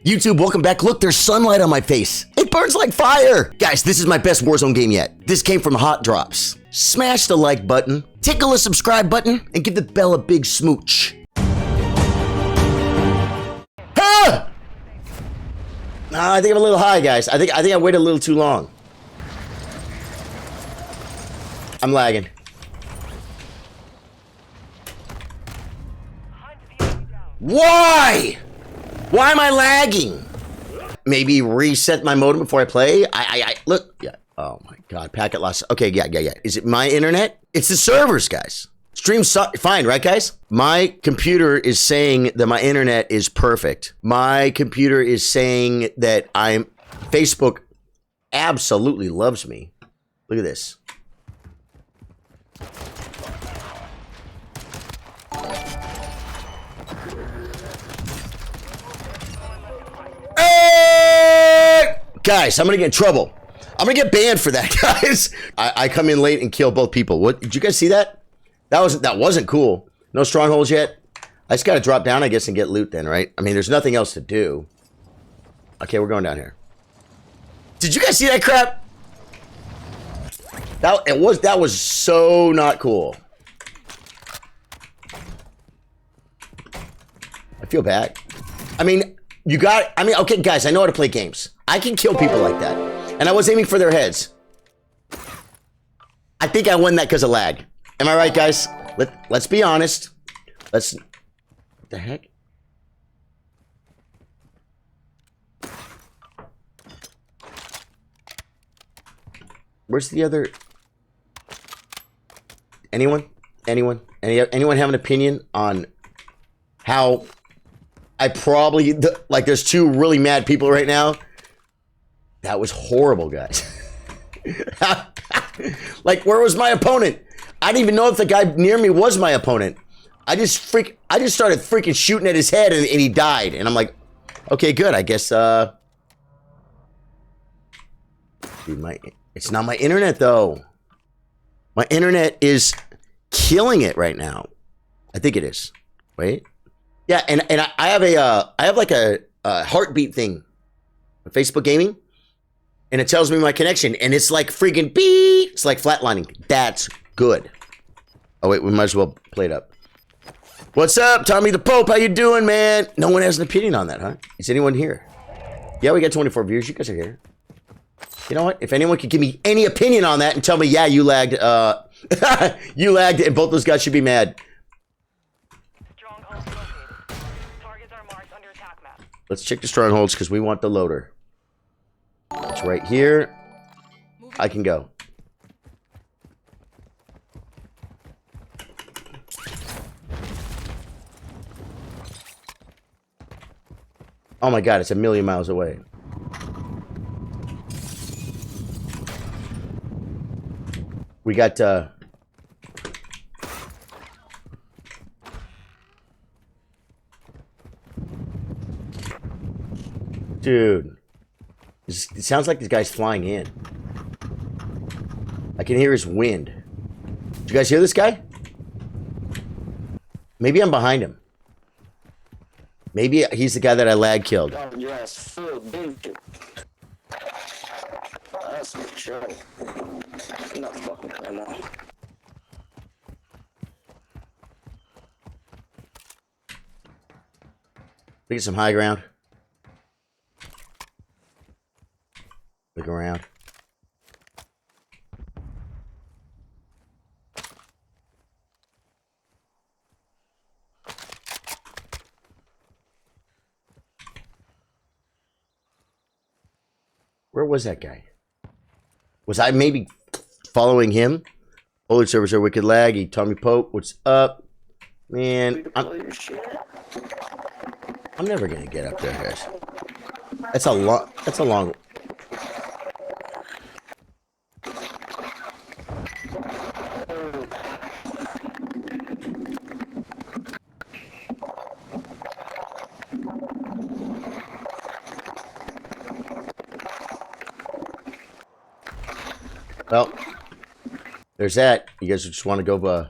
YouTube, welcome back. Look, there's sunlight on my face. It burns like fire. Guys, this is my best Warzone game yet. This came from Hot Drops. Smash the like button, tickle the subscribe button, and give the bell a big smooch. Ah! I think I'm a little high, guys. I think I waited a little too long. I'm lagging. Why? Why am I lagging? Maybe reset my modem before I play? Look, yeah. Oh my God, packet loss. Okay, yeah. Is it my internet? It's the servers, guys. Stream's fine, right, guys? My computer is saying that my internet is perfect. My computer is saying that Facebook absolutely loves me. Look at this. Guys, I'm gonna get in trouble. I'm gonna get banned for that, guys. I come in late and kill both people. What, did you guys see that? That wasn't cool. No strongholds yet. I just gotta drop down, I guess, and get loot then, right? I mean, there's nothing else to do. Okay, we're going down here. Did you guys see that crap? That was so not cool. I feel bad. I mean, okay, guys, I know how to play games. I can kill people like that. And I was aiming for their heads. I think I won that because of lag. Am I right, guys? Let's be honest. What the heck? Where's the other? Anyone have an opinion on how I probably, like, there's two really mad people right now? That was horrible, guys. Like, where was my opponent? I didn't even know if the guy near me was my opponent. I just started freaking shooting at his head and he died. And I'm like, okay, good. I guess, dude, it's not my internet though. My internet is killing it right now. I think it is. Wait. Yeah, and I have like a heartbeat thing on Facebook Gaming. And it tells me my connection, and it's like freaking beep. It's like flatlining. That's good. Oh wait, we might as well play it up. What's up, Tommy the Pope? How you doing, man? No one has an opinion on that, huh? Is anyone here? Yeah, we got 24 viewers. You guys are here. You know what? If anyone could give me any opinion on that and tell me, yeah, you lagged. You lagged, and both those guys should be mad. Strongholds located. Targets are marked under attack map. Let's check the strongholds because we want the loader. It's right here. I can go. Oh my God, it's a million miles away. We got, dude. It sounds like this guy's flying in. I can hear his wind. Did you guys hear this guy? Maybe I'm behind him. Maybe he's the guy that I lag killed. Yes, that's for sure. Not fucking anymore. We get some high ground. Look around. Where was that guy? Was I maybe following him? Holy servers are wicked laggy. Tommy Pope, what's up? Man, I'm never gonna get up there, guys. That's a long. Well, there's that. You guys just want to go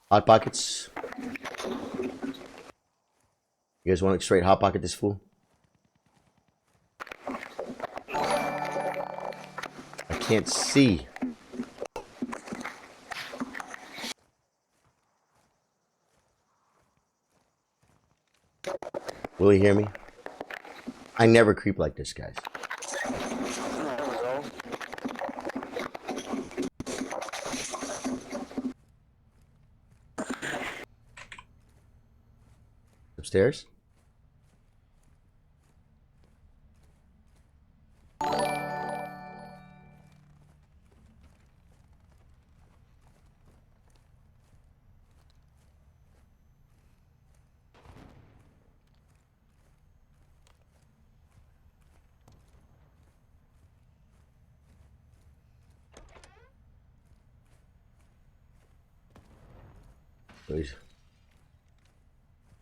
Hot Pockets? You guys want to straight Hot Pocket this fool? can't see. Will he hear me? I never creep like this, guys. Upstairs?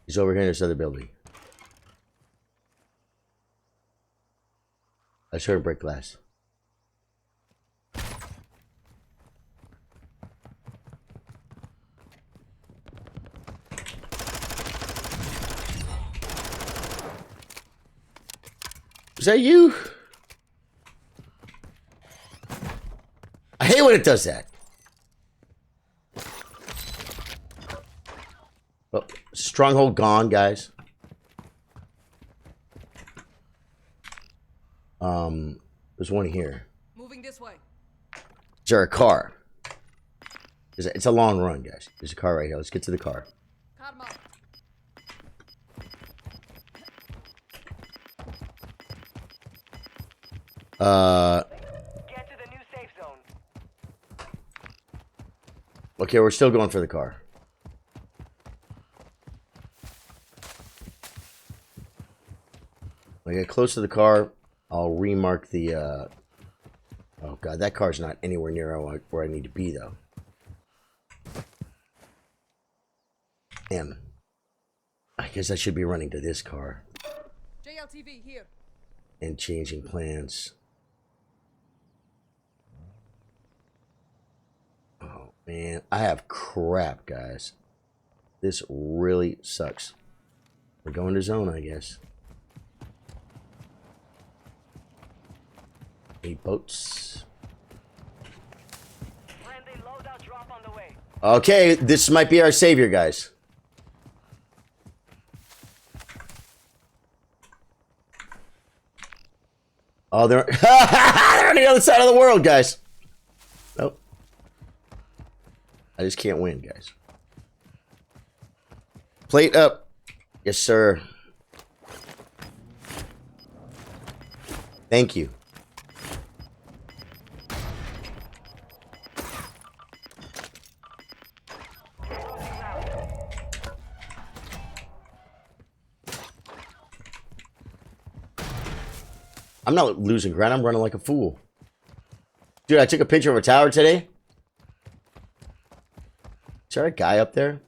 He's over here in this other building. I just heard him break glass. Is that you? I hate when it does that. Oh, stronghold gone, guys. There's one here. Moving this way. Is there a car? It's a long run, guys. There's a car right here. Let's get to the car. Karma. Get to the new safe zone. Okay, we're still going for the car. When I get close to the car, I'll remark the, oh god, that car's not anywhere near where I need to be, though. Damn. I guess I should be running to this car. JLTV here. And changing plans. Oh, man. I have crap, guys. This really sucks. We're going to zone, I guess. 8 boats. Friendly loadout drop on the way. Okay, this might be our savior, guys. Oh, they're they're on the other side of the world, guys. Nope. I just can't win, guys. Plate up. Yes, sir. Thank you. I'm not losing ground. I'm running like a fool. Dude, I took a picture of a tower today. Is there a guy up there?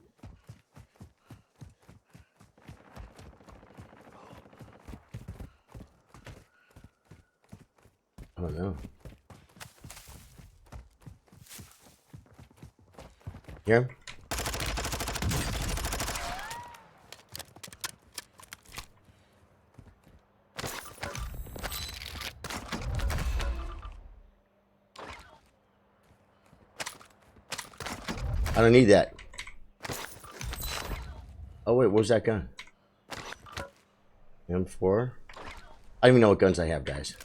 I don't know. Hear him? I don't need that. Oh wait, what was that gun? M4? I don't even know what guns I have, guys.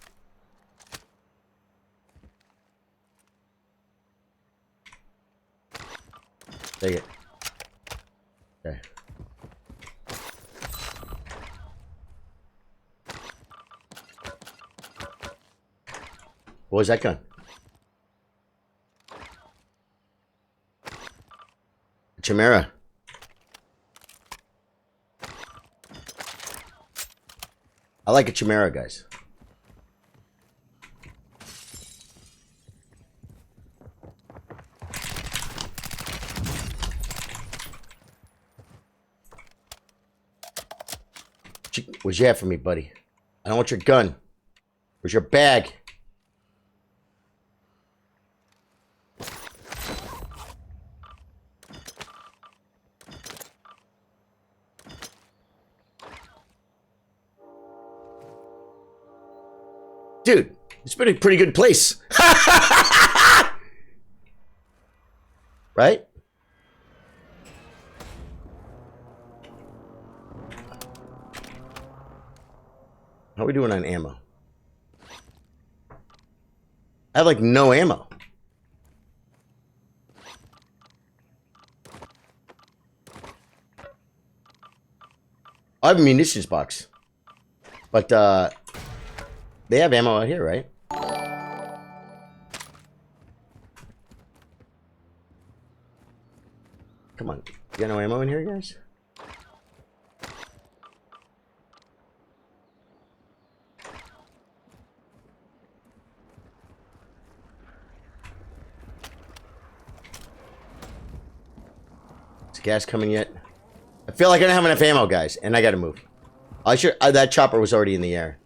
Take it. Okay. What was that gun? Chimera. I like a Chimera, guys. What'd you have for me, buddy? I don't want your gun. Where's your bag? Dude, It's been a pretty good place. Right? How are we doing on ammo? I have like no ammo. I have a munitions box. But they have ammo out here, right? Come on. You got no ammo in here, guys? Is gas coming yet? I feel like I don't have enough ammo, guys, and I gotta move. I should. That chopper was already in the air.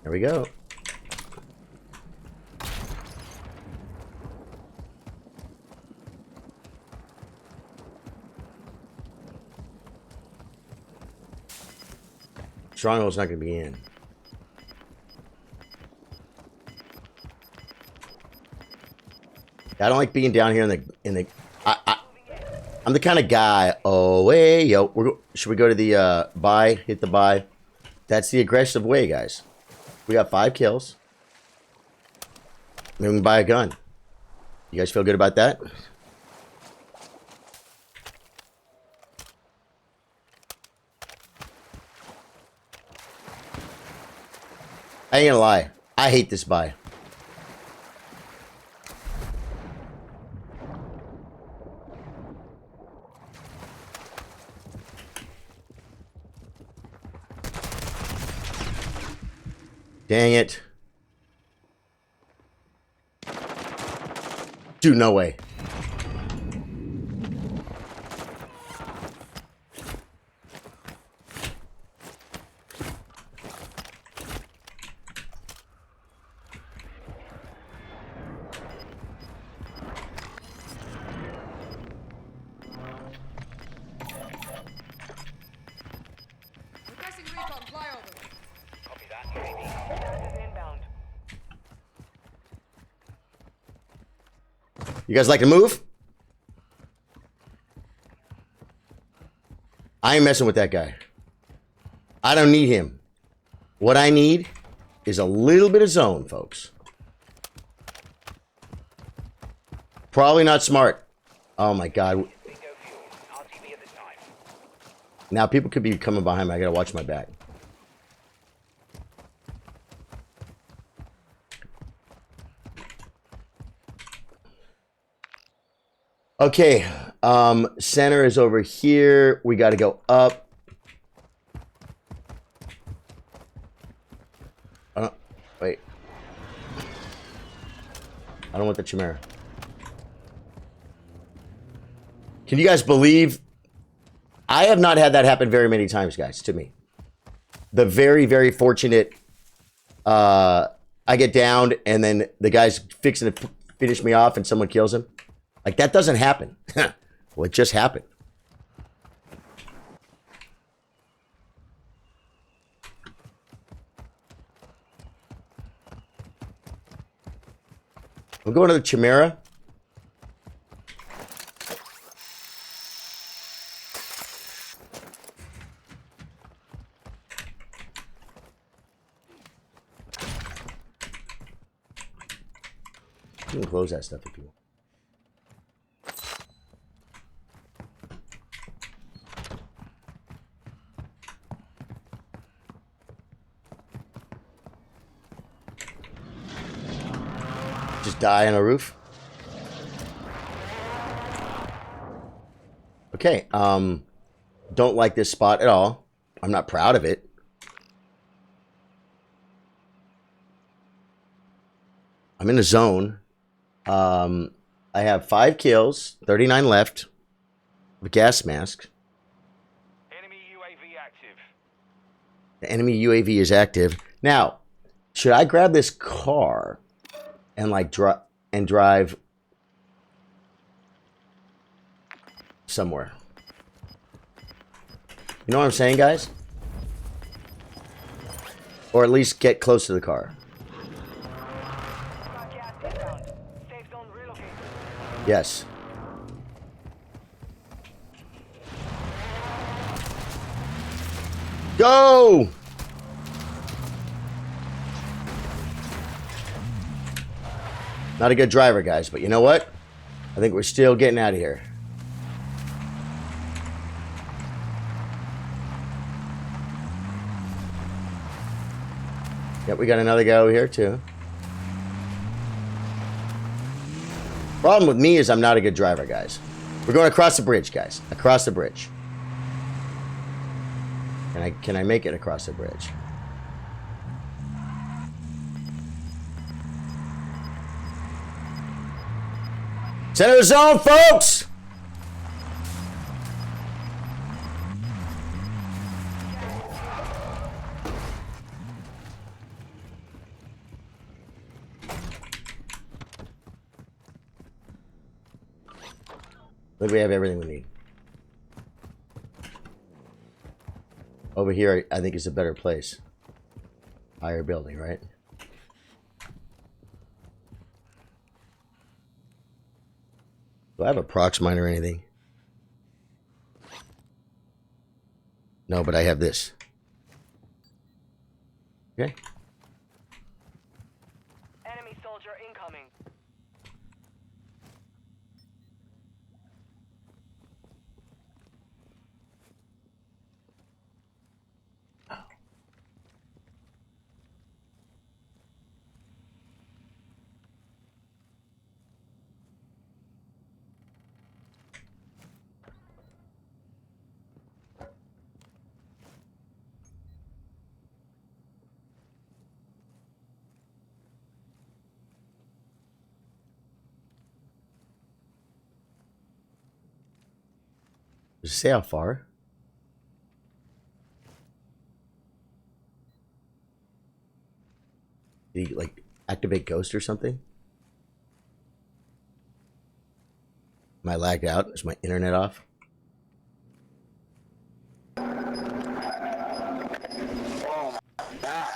There we go. Stronghold's not gonna be in. I don't like being down here in the. I'm the kind of guy. Oh, hey, yo, should we go to the buy? Hit the buy. That's the aggressive way, guys. We got 5 kills. Maybe we can buy a gun. You guys feel good about that? I ain't gonna lie. I hate this buy. Dang it. Dude, no way. Requesting recon flyover. Copy that. UAV inbound. You guys like to move? I ain't messing with that guy. I don't need him. What I need is a little bit of zone, folks. Probably not smart. Oh my god. Bingo fuel. RTB at the time. Now people could be coming behind me. I gotta watch my back. Okay, center is over here. We got to go up. Wait. I don't want the Chimera. Can you guys believe? I have not had that happen very many times, guys, to me. The very, very fortunate, I get downed and then the guy's fixing to finish me off and someone kills him. Like, that doesn't happen. Well, it just happened. I'm going to the Chimera. You can close that stuff if you want. Just die on a roof. Okay, don't like this spot at all. I'm not proud of it. I'm in a zone. I have 5 kills, 39 left. A gas mask. Enemy UAV active. The enemy UAV is active. Now, should I grab this car and like drive somewhere? You know what I'm saying, guys? Or at least get close to the car. Got gas inbound. Safe zone relocated. Yes. Go! Not a good driver, guys, but you know what? I think we're still getting out of here. Yep, we got another guy over here, too. Problem with me is I'm not a good driver, guys. We're going across the bridge, guys. Across the bridge. Can I make it across the bridge? Center zone, folks! Look, we have everything we need. Over here, I think is a better place. Higher building, right? Do I have a prox mine or anything? No, but I have this. Okay. Enemy soldier incoming. Does it say how far? Did he, like, activate ghost or something? Am I lagged out? Is my internet off? Oh my back.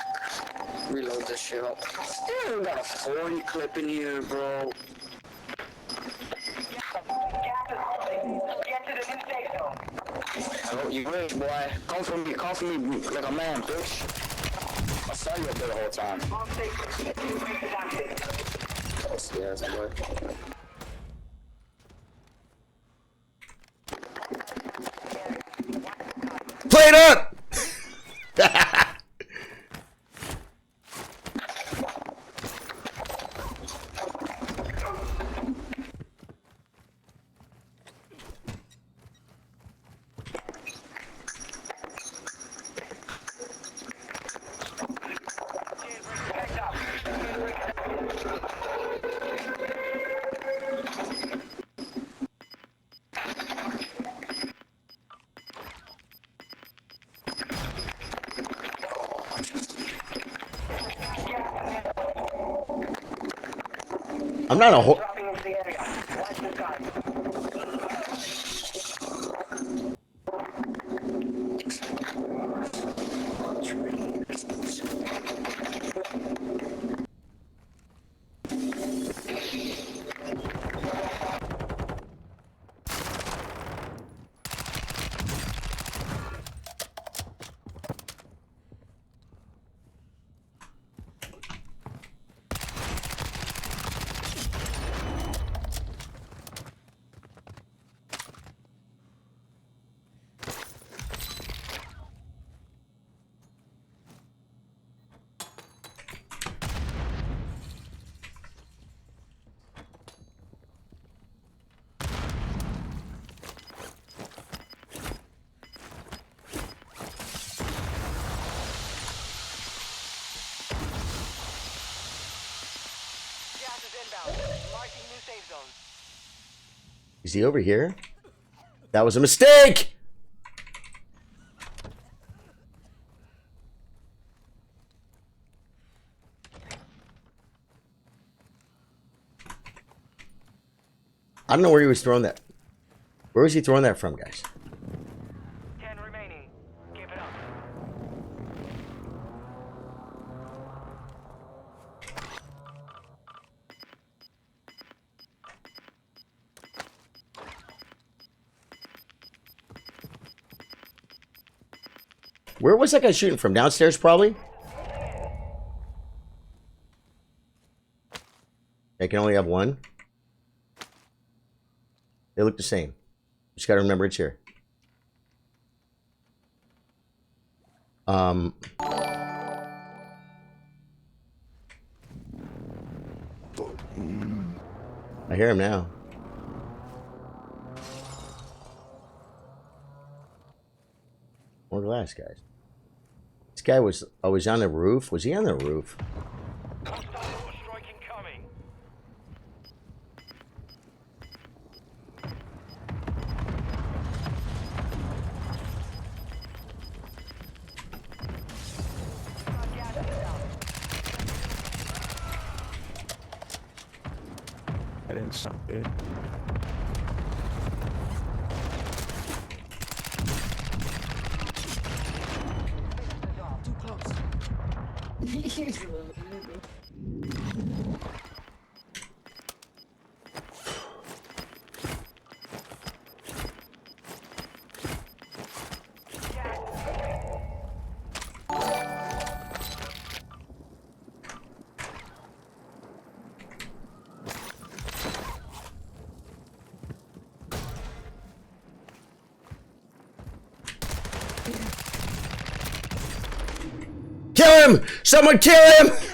Reload this shit up. Still got a 40 clip in here, bro. Get to the new safe zone. Hello, you rich, boy. Come for me like a man, bitch. I saw you up there the whole time. Bomb safe. New base is active. Upstairs, boy. Play it up! I'm not a whole. Dropping into the area. Watch the sky. Gas is inbound. Marking new safe zone. Is he over here? That was a mistake! I don't know where he was throwing that. Where was he throwing that from, guys? 10 remaining. Give it up. Where was that guy shooting from? Downstairs, probably? I can only have one. They look the same. Just gotta remember it's here. I hear him now. More glass, guys. This guy was always on the roof. Was he on the roof? I didn't stop it. Too close. Kill him! Someone kill him!